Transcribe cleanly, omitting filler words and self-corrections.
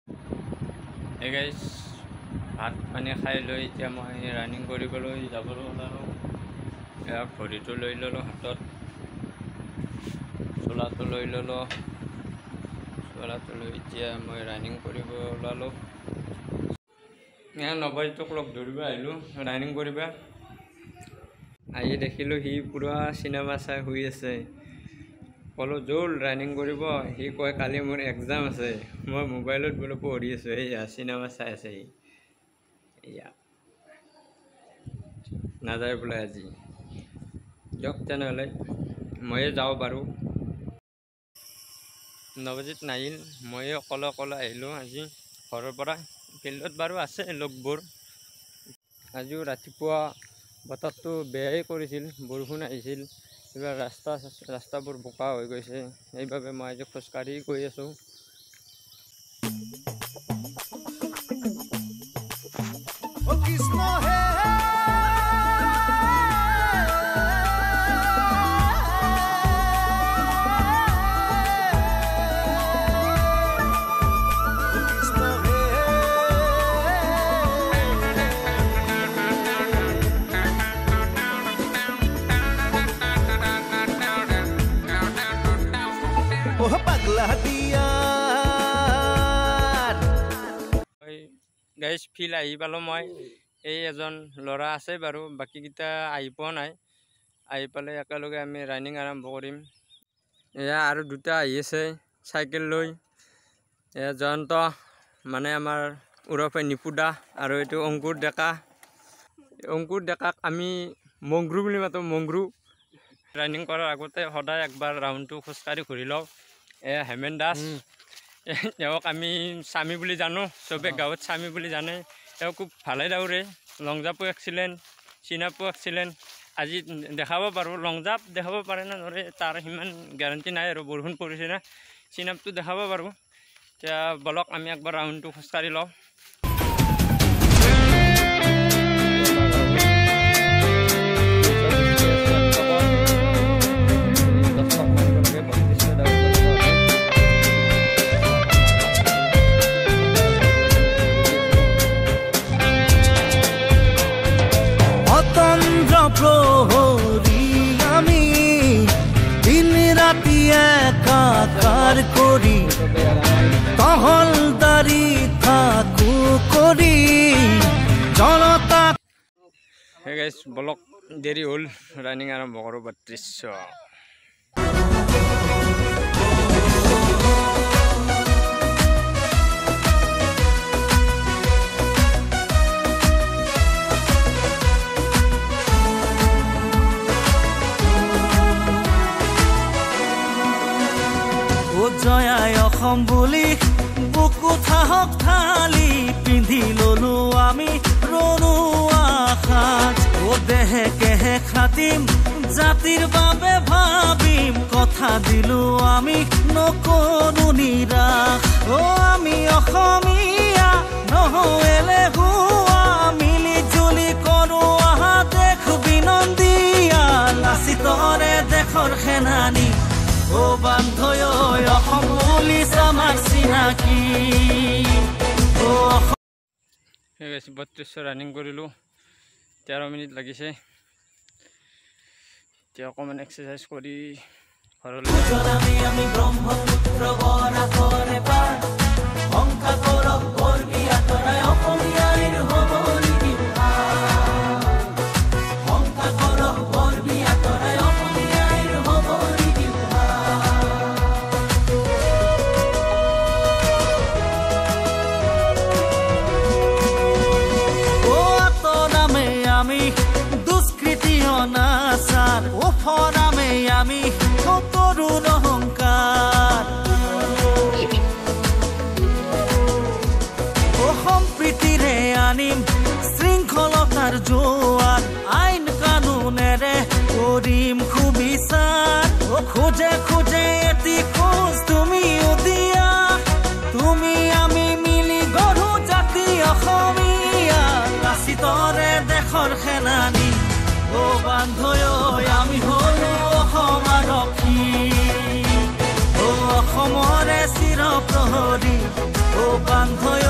Hey guys, ভাত পানী খাই লৈ এতিয়া মই ৰানিং কৰিবলৈ যাবলৈ ওলালোঁ। এয়া ঘড়ীটো লৈ ল'লোঁ হাতত, চোলাটো লৈ ল'লোঁ। চোলাটো লৈ এতিয়া মই ৰানিং কৰিব ওলালোঁ। এয়া 90টোক লগ ধৰিব আহিলোঁ ৰানিং কৰিব। আহি দেখিলোঁ সি পুৰা চিনেমা চাই শুই আছে। ক'লোঁ জল ৰানিং কৰিব, সি কয় কালি মোৰ এক্সাম আছে। মই মোবাইলত বোলো পঢ়ি আছোঁ, এয়া চিনেমা চাই আছে সি। এয়া নাযায় বোলে আজি। দিয়ক তেনেহ'লে ময়ে যাওঁ বাৰু। নৱজিত নাহিল, ময়ে অকলে আহিলোঁ আজি ঘৰৰ পৰা। ফিল্ডত বাৰু আছে লগবোৰ। আজিও ৰাতিপুৱা বতৰটো বেয়াই কৰিছিল, বৰষুণ আহিছিল। এইবাৰ ৰাস্তাবোৰ বোকা হৈ গৈছে, সেইবাবে মই আজি খোজকাঢ়ি গৈ আছোঁ। গাইজ ফিল্ড আহি পালোঁ মই। এই এজন ল'ৰা আছে বাৰু, বাকীকেইটা আহি পোৱা নাই। আহি পালে একেলগে আমি ৰানিং আৰম্ভ কৰিম। এয়া আৰু দুটা আহি আছে চাইকেল লৈ। এয়া জয়ন্ত মানে আমাৰ ওৰফে নিপুদা, আৰু এইটো অংকুৰ ডেকা। অংকুৰ ডেকাক আমি মংগ্ৰু বুলি মাতোঁ, মংগ্ৰু। ৰানিং কৰাৰ আগতে সদায় একবাৰ ৰাউণ্ডটো খোজকাঢ়ি ঘূৰি লওঁ। এয়া হেমেন দাস, তেওঁক আমি স্বামী বুলি জানো, চবে গাঁৱত স্বামী বুলি জানে। তেওঁ খুব ভালে দৌৰে, লং জাম্পো এক্সিলেণ্ট, চিনাপো এক্সিলেণ্ট। আজি দেখাব পাৰোঁ, লং জাম্প দেখাব পাৰে না নৰে তাৰ সিমান গেৰাণ্টি নাই, আৰু বৰষুণ পৰিছে না। চিনাপটো দেখাব পাৰোঁ। এতিয়া বলক আমি একবাৰ ৰাউণ্ডটো খোজকাঢ়ি লওঁ। প্ৰহৰী আমি দিন ৰাতি একাকাৰ কৰি, টহলদাৰি থাকু কৰি জনতা। হে গাইজ বলক, দেৰি হ'ল, ৰানিং আৰম্ভ কৰোঁ। 3200 জয়াই অসম বুলি বুকু থাহক থালি পিন্ধি ললো আমি ৰণু আশাত। ও দেহে কেহে খাটিম জাতিৰ বাবে ভাবিম, কথা দিলো আমি নকৰো নিৰাশ। ও আমি অসমীয়া নহওঁ এলেহুৱা, মিলি জুলি কৰো আহা দেশ বিনন্দীয়া। লাচিতৰে দেশৰ সেনানী ও বান্ধয় অসম পুলিচ আমাৰ চিনাকি। 3200 ৰানিং কৰিলোঁ, 13 মিনিট লাগিছে। এতিয়া অকণমান এক্সাৰচাইজ কৰি ঘৰলৈ আমি ব্ৰহ্মপুত্ৰ বৰাকৰে পাৰ শংকা কৰক বৰ্গী আঁতৰাই অসমীয়াৰ হ'ব শংকা কৰক বৰ্গী আঁতৰাই অসমীয়াৰ হ'ব। আমি দুষ্কৃতি অনাচাৰ, ওফৰামে আমি তৰুণ অহংকাৰ। সম্প্ৰীতিৰে আনিম শৃংখলতাৰ জোৱাৰ, আইন কানুনেৰে কৰিম সুবিচাৰ। খোজে খোজে এটি খোজ তুমিও দিয়া, তুমি আমি মিলি গঢ়ো জাতি অসমীয়া। লাচিতৰে দেশৰ সেনানী ও বান্ধয় আমি হলো অসম আৰক্ষী। ও অসমৰে চিৰ প্ৰহৰী ও কান্ধয়